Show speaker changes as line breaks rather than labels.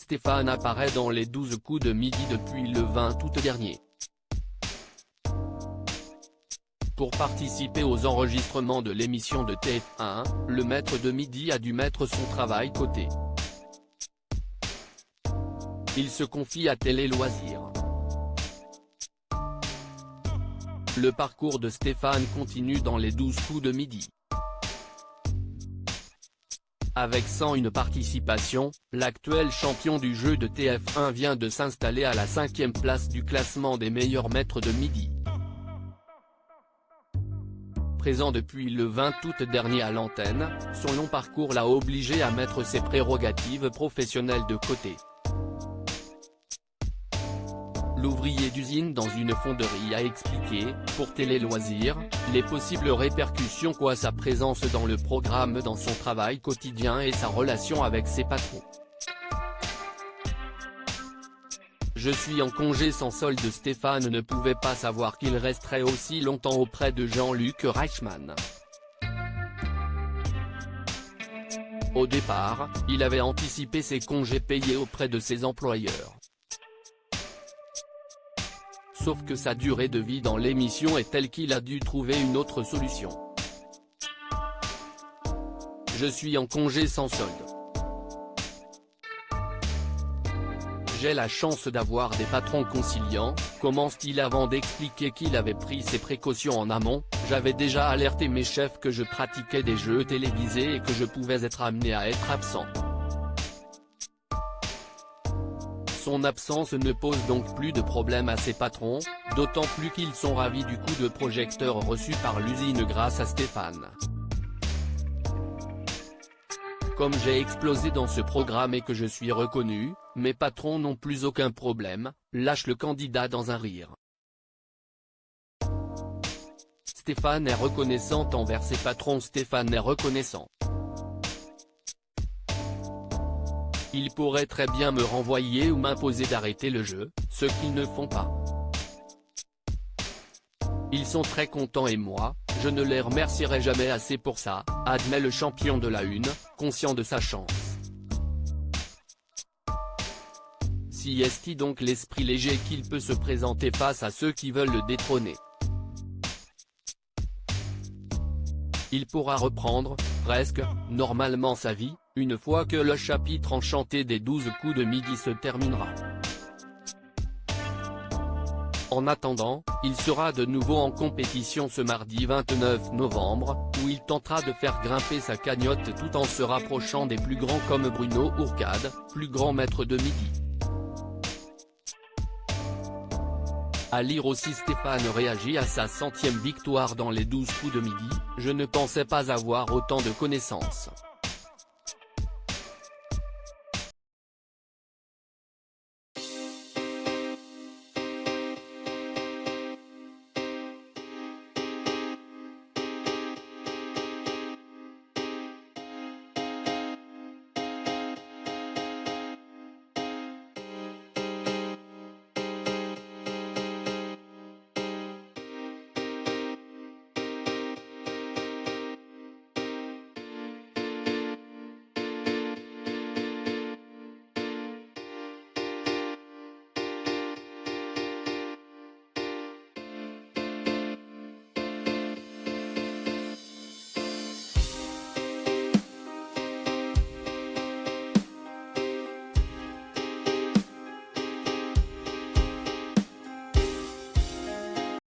Stéphane apparaît dans les 12 coups de midi depuis le 20 août dernier. Pour participer aux enregistrements de l'émission de TF1, le maître de midi a dû mettre son travail côté. Il se confie à Télé Loisirs. Le parcours de Stéphane continue dans les 12 coups de midi. Avec 101 participations, l'actuel champion du jeu de TF1 vient de s'installer à la 5e place du classement des meilleurs maîtres de midi. Présent depuis le 20 août dernier à l'antenne, son long parcours l'a obligé à mettre ses prérogatives professionnelles de côté. L'ouvrier d'usine dans une fonderie a expliqué, pour Télé Loisirs, les possibles répercussions qu'a sa présence dans le programme dans son travail quotidien et sa relation avec ses patrons. Je suis en congé sans solde. Stéphane ne pouvait pas savoir qu'il resterait aussi longtemps auprès de Jean-Luc Reichmann. Au départ, il avait anticipé ses congés payés auprès de ses employeurs. Sauf que sa durée de vie dans l'émission est telle qu'il a dû trouver une autre solution. Je suis en congé sans solde. J'ai la chance d'avoir des patrons conciliants, commence-t-il avant d'expliquer qu'il avait pris ses précautions en amont. J'avais déjà alerté mes chefs que je pratiquais des jeux télévisés et que je pouvais être amené à être absent. Son absence ne pose donc plus de problème à ses patrons, d'autant plus qu'ils sont ravis du coup de projecteur reçu par l'usine grâce à Stéphane. Comme j'ai explosé dans ce programme et que je suis reconnu, mes patrons n'ont plus aucun problème, lâche le candidat dans un rire. Stéphane est reconnaissant envers ses patrons. Stéphane est reconnaissant. Ils pourraient très bien me renvoyer ou m'imposer d'arrêter le jeu, ce qu'ils ne font pas. Ils sont très contents et moi, je ne les remercierai jamais assez pour ça, admet le champion de la Une, conscient de sa chance. Si est-il donc l'esprit léger qu'il peut se présenter face à ceux qui veulent le détrôner. Il pourra reprendre, presque, normalement sa vie, une fois que le chapitre enchanté des 12 coups de midi se terminera. En attendant, il sera de nouveau en compétition ce mardi 29 novembre, où il tentera de faire grimper sa cagnotte tout en se rapprochant des plus grands comme Bruno Ourcade, plus grand maître de midi. À lire aussi, Stéphane réagit à sa 100e victoire dans les 12 coups de midi. Je ne pensais pas avoir autant de connaissances.